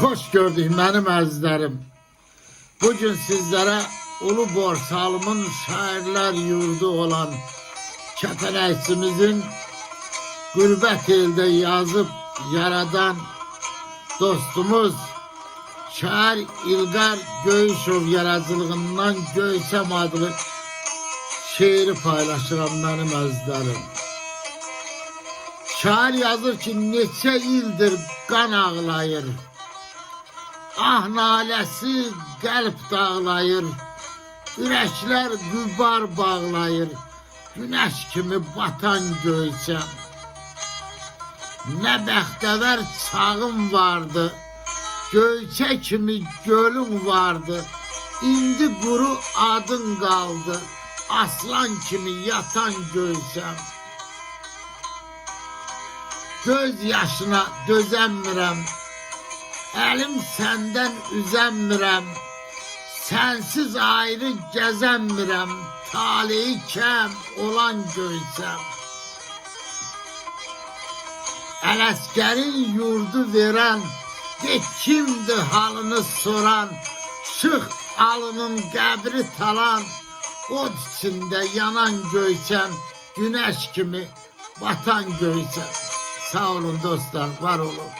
Hoş gördük benim əzizlərim. Bugün sizlere Ulu Borsalımın şairler yurdu olan Kəpənəkçimizin Qürbət elde yazıp yaradan dostumuz şair İlqar Göyüşov yaradıcılığından Göysəm adlı şiiri paylaşıram benim əzizlərim. Şair yazır ki, neçə ildir qan ağlayır, ah naləsi qəlb dağlayır, ürəklər gübar bağlayır, günəş kimi batan Göysəm. Nə bəxtəvər çağım vardı, Göyçə kimi gölüm vardı, indi quru adın qaldı, aslan kimi yatan Göysəm. Göz yaşına dözəmmirəm, əlim səndən üzəmmirəm, sənsiz ayrı gəzəmmirəm, taleyi kəm olan Göysəm. Ələsgərin yurdu verən, de kimdir halını soran, şıx alının qəbri talan, od içində yanan Göysəm, günəş kimi batan Göysəm. Sağ olun dostlar, var olun.